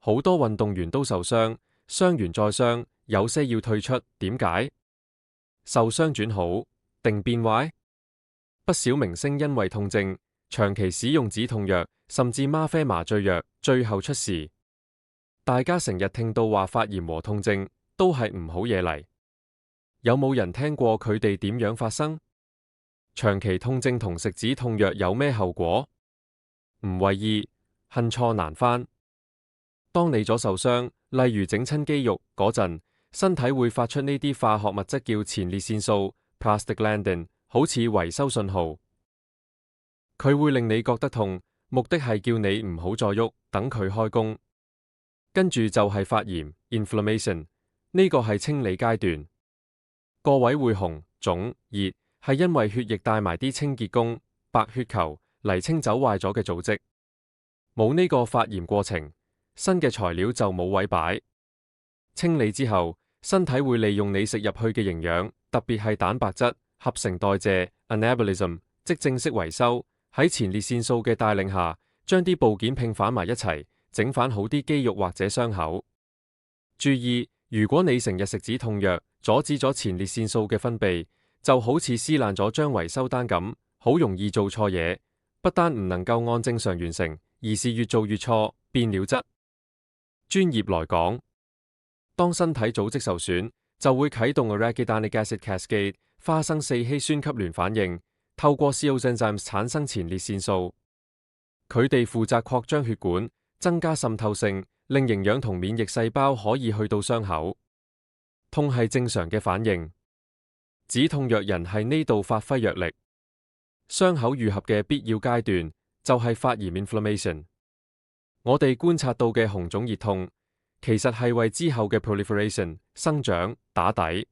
好多運動員都受傷，傷完再傷，有些要退出，點解？受傷轉好定變壞？不少明星因為痛症，長期使用止痛藥，甚至嗎啡麻醉藥，最後出事。大家成日聽到話發炎和痛症，都係唔好嘢嚟。有冇人聽過佢哋點樣發生？長期痛症同食止痛藥有咩後果？唔為意，恨錯難返。當你左受傷，例如整親肌肉嗰陣，身體會發出呢啲化學物質叫前列腺素 （prostaglandin）， 好似維修信號。佢會令你覺得痛，目的係叫你唔好再喐，等佢開工。跟住就係發炎 （inflammation）， 呢個係清理階段。個位會紅、腫、熱，係因為血液帶埋啲清潔工、白血球嚟清走壞咗嘅組織。冇呢個發炎過程，新嘅材料就冇位擺。清理之後，身體會利用你食入去嘅營養，特別係蛋白質，合成代謝 （anabolism）， 即正式維修。喺前列腺素嘅帶領下，將啲部件拼返埋一齊，整返好啲肌肉或者傷口。注意，如果你成日食止痛藥，阻止咗前列腺素嘅分泌，就好似撕爛咗張維修單咁，好容易做錯嘢，不單唔能夠按正常完成，而是越做越錯，變了質。專業來講，當身體組織受損，就會啟動 arachidonic acid cascade 花生四烯酸級聯反應，透過 CO enzymes 產生前列腺素。佢哋負責擴張血管，增加滲透性，令營養同免疫細胞可以去到傷口。痛係正常嘅反應，止痛藥人係呢度發揮藥力。傷口愈合嘅必要階段就係發炎 inflammation。我哋觀察到嘅紅腫熱痛，其實係為之後嘅 proliferation 生長打底。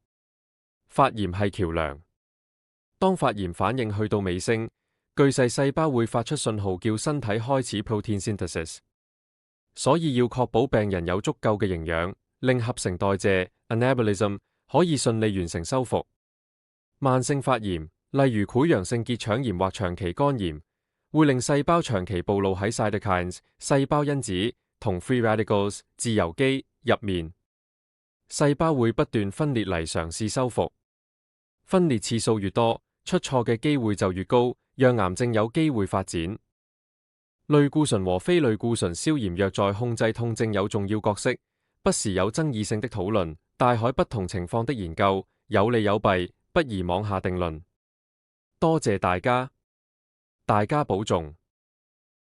發炎係橋樑，當發炎反應去到尾聲，巨細細胞會發出信號叫身體開始 protein synthesis。所以要確保病人有足夠嘅營養，令合成代謝 anabolism 可以順利完成修復。慢性發炎，例如潰瘍性結腸炎或長期肝炎，會令細胞長期暴露喺 cytokines 細胞因子同 free radicals 自由基入面，細胞會不斷分裂嚟嘗試修復。分裂次數越多，出錯嘅機會就越高，讓癌症有機會發展。類固醇和非類固醇消炎藥在控制痛症有重要角色，不時有爭議性的討論，大海不同情況的研究，有利有弊，不宜妄下定論。多謝大家，大家保重。